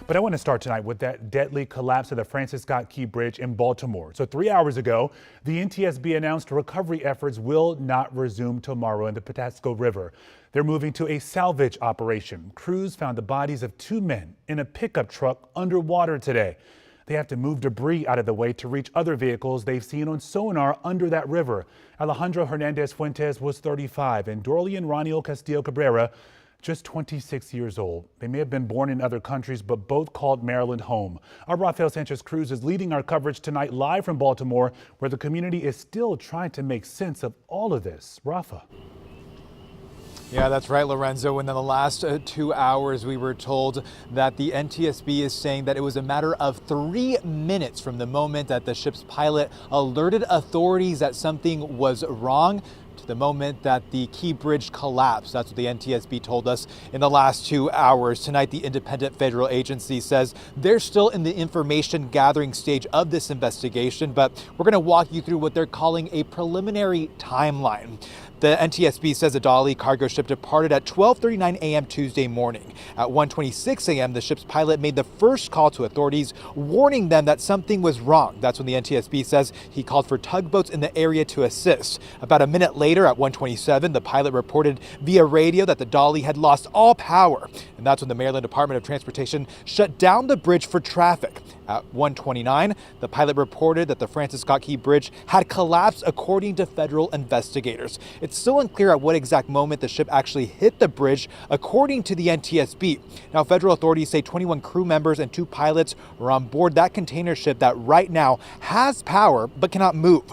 But I want to start tonight with that deadly collapse of the Francis Scott Key Bridge in Baltimore. So 3 hours ago, the NTSB announced recovery efforts will not resume tomorrow in the Patapsco River. They're moving to a salvage operation. Crews found the bodies of 2 men in a pickup truck underwater today. They have to move debris out of the way to reach other vehicles they've seen on sonar under that river. Alejandro Hernandez Fuentes was 35 and Dorlian Raniel Castillo Cabrera just 26 years old. They may have been born in other countries, but both called Maryland home. Our Rafael Sanchez Cruz is leading our coverage tonight live from Baltimore, where the community is still trying to make sense of all of this. Rafa. Yeah, that's right, Lorenzo. And in the last 2 hours, we were told that the NTSB is saying that it was a matter of 3 minutes from the moment that the ship's pilot alerted authorities that something was wrong to the moment that the Key Bridge collapsed. That's what the NTSB told us in the last 2 hours. Tonight, the independent federal agency says they're still in the information gathering stage of this investigation, but we're going to walk you through what they're calling a preliminary timeline. The NTSB says the Dolly cargo ship departed at 12:39 a.m. Tuesday morning. At 1:26 a.m., the ship's pilot made the first call to authorities, warning them that something was wrong. That's when the NTSB says he called for tugboats in the area to assist. About a minute later, at 1:27, the pilot reported via radio that the Dolly had lost all power. And that's when the Maryland Department of Transportation shut down the bridge for traffic. At 1:29, the pilot reported that the Francis Scott Key Bridge had collapsed, according to federal investigators. It's still unclear at what exact moment the ship actually hit the bridge, according to the NTSB. Now, federal authorities say 21 crew members and 2 pilots are on board that container ship that right now has power but cannot move.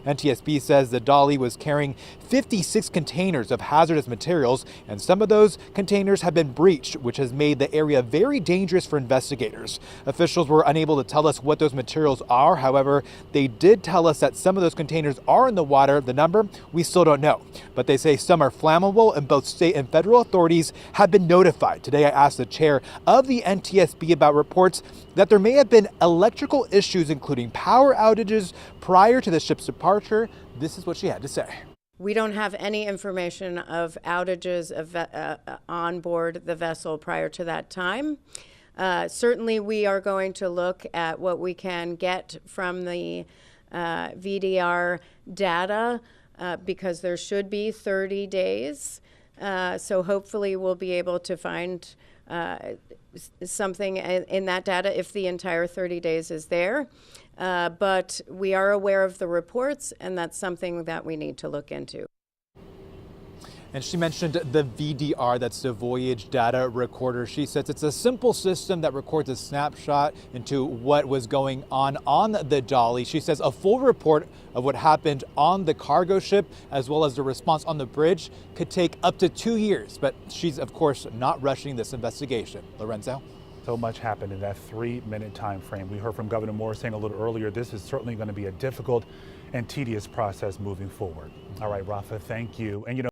NTSB says the Dolly was carrying 56 containers of hazardous materials, and some of those containers have been breached, which has made the area very dangerous for investigators. Officials were unable to tell us what those materials are. However, they did tell us that some of those containers are in the water. The number, we still don't know. But they say some are flammable, and both state and federal authorities have been notified. Today, I asked the chair of the NTSB about reports that there may have been electrical issues, including power outages, prior to the ship's departure. This is what she had to say. We don't have any information of outages on board the vessel prior to that time. Certainly, we are going to look at what we can get from the VDR data because there should be 30 days. So hopefully we'll be able to find something in that data if the entire 30 days is there. But we are aware of the reports, and that's something that we need to look into. And she mentioned the VDR, that's the Voyage Data Recorder. She says it's a simple system that records a snapshot into what was going on the Dolly. She says a full report of what happened on the cargo ship, as well as the response on the bridge, could take up to 2 years. But she's, of course, not rushing this investigation. Lorenzo? So much happened in that 3-minute time frame. We heard from Governor Moore saying a little earlier, this is certainly going to be a difficult and tedious process moving forward. All right, Rafa, thank you. And